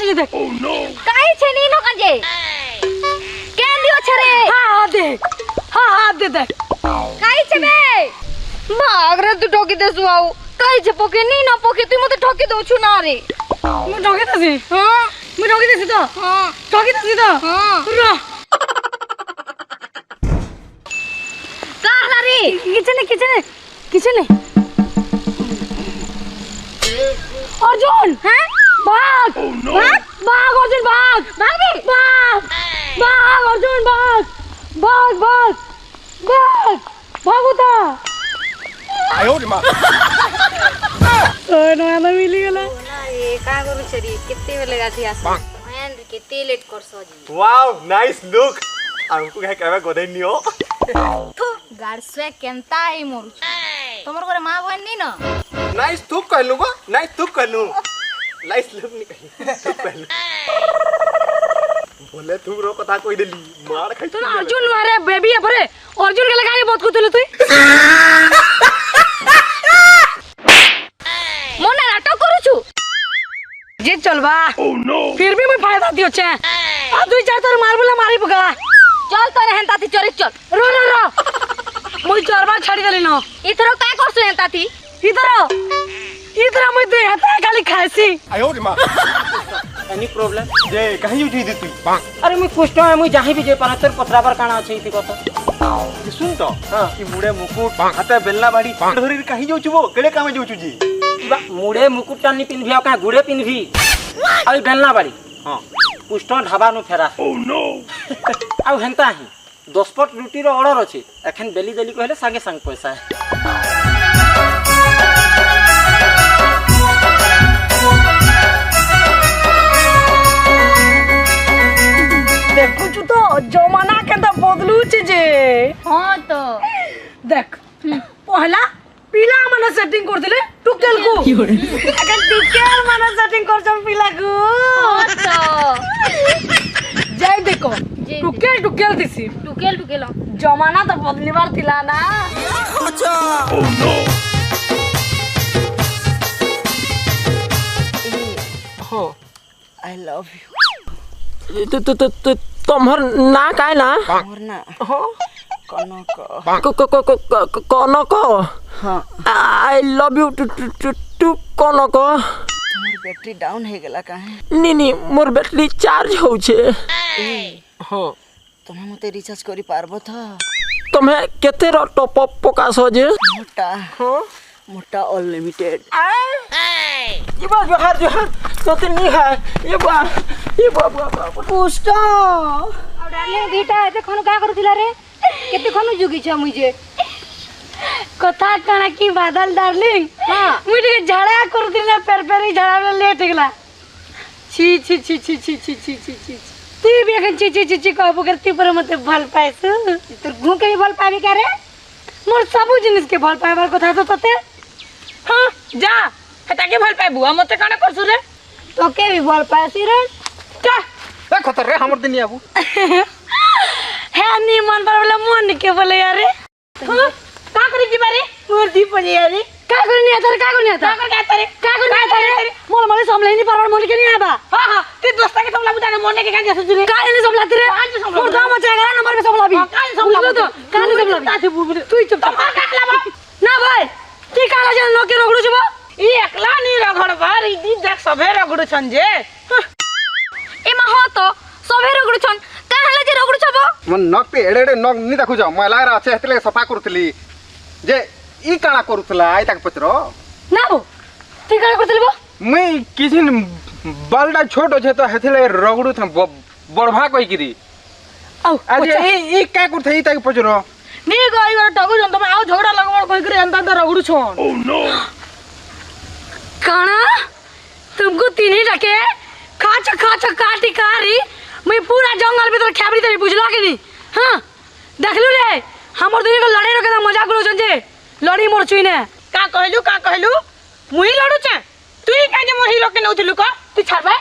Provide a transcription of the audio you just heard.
छे देख काई छे नी न काजे केन दियो छे रे हां दे हां दे दे काई छे बे भाग रे तू ठोकी दे सुआऊ काई छे पोके नी न पोके तू मते ठोकी दउ छु ना रे मु ठोकी दसी हां मु ठोकी दसी तो हां ठोकी दसी तो हां रा काहला रे किचन अर्जुन हैं भाग भाग अर्जुन भाग भाग बे भाग अर्जुन भाग भागुता आयो रे मां ओए नया ना मिली गला ना ये का करू छरी केते बेले गाथी आस मैन केते लेट करसो जी वाओ नाइस लुक हमको कहे कहबे गोदै नियो थु गाड़सवे केनता आई मोर तमर करे मां बहन नी न नाइस तू कहलु गो नाइस तू कहलु नाइस लुक नी कहलु बोले तू रो कथा कहि देली मार खाइ तो अर्जुन मारे बेबी है परे अर्जुन के लगा के बहुत कुतले तू मोने नाटक करू छु जे चलबा फिर भी मैं फायदा दियो छे आ दुई चार तोर मार बोला मारी पका चल तने हेंता थी चोरी चल रो मुई चरबा छाड़ी देली न इथरो का करसु हेंता थी इधर मैं दे हता खाली खासी आयो रे मां एनी प्रॉब्लम जे कहीं उठी दी तू अरे मुई कुछ टाइम मुई जाहि भी जे पाना तोर पत्राबर काना अछि इति कत ये सुन तो कि मुड़े मुकुट हाथे बेलना बाड़ी धरी कहीं जाउछु बो केले कामे जाउछु जी बा मुड़े मुकुट टानी पिनभी आ का गुड़े पिनभी आई बेलना बाड़ी हां पुष्ट ढाबा नु फेरा ओ नो आ हेंता ही 10 पट रुटी रो ऑर्डर अछि एखन बेली देली कहले संगे संग पैसा देखो छु तो जमाना के तो बदलू छे जे हां तो देख पहला पीला मन सेटिंग कर दिले टुकेल को अगर टुकेल मन सेटिंग कर छम पीला को हां तो जाय देखो टुकेल दिसी टुकेल जमाना तो बदलीबार थिला ना अच्छा ओ नो हो आई लव यू तुम्हार ना काय ना और ना हो कनक कनक हां आई लव यू टू कनक तुम्हार बैटरी डाउन हे गेला काहे नी मोर बैटरी चार्ज हो छे हो तुम्हें मते रिचार्ज करी पारबो था तुम्हें केते टॉप अप पकास जे मोटा हो मोटा अनलिमिटेड ये बात जोहार तो नहीं है ये बात पुष्ट अब डार्लिंग दीटा एते खनु का करथिला रे केते खनु जुगी छ मुझे कथा कणा की बादल डार्लिंग हां मुझे झाड़ा करथिल ना पेरी झाड़ा में लेट गेला छी तू भी अखन छी कहबो करती पर मते भल पाइस तोर घू के भी भल पाबी का रे मोर सब जिनिस के भल पाइबार कथा तो तते हां जा हटा के भल पाइबू हम मते काना करसु रे तो के भी भल पासी रे का ए खतर रे हमर दिन आबू है नी मन पर बोले मन के बोले यार हां का करी जी बारे मोर दी पजे यार का करनी आता का करनी आता मोर माले समले नहीं परवार मोल के नहीं आबा हां ते दोस्ता के समला बुदाने मोने के काजे सुजुरे का नहीं समला तेरे मोर दाम मचेगा नंबर पे समला भी का समला तो का नहीं समला ताते बुबरे तू चुप का लाबा ना भाई की काला जन लोग के रगड़ू छबो ई एकला नहीं रगड़ बार ई दी देख सबे रगड़ू छन जे एमा हो तो सबे रगड़ू छन काहला जे रगड़ू छबो मन नक पे एड़े नक नी देखु जा मैला रा আছে हेतले सफा करथली जे ई काना करूथला आइ तक पचरो ना हो ती काना करथलबो मैं किसिन बालडा छोट छे तो हेतले रगड़ू थ बड़भा कहि गिरी औ आज ई का करथई तक पचरो नी गई बार टगु जन तुम आओ झगड़ा लगबड़ कहि करे अंता रगड़ू छन ओ नो काना तुमको तीन ही रखे खाच काटी कारी मैं पूरा जंगल भीतर खेबड़ी तरी बुझला के नहीं हां देखलु रे हमर दुई को लड़े रखे मजाक करो जे लड़ी मोर छुइने का कहलु मुई लड़ू छे तू ही का जे मोर हीरो के नउथलु को तू छाड़बे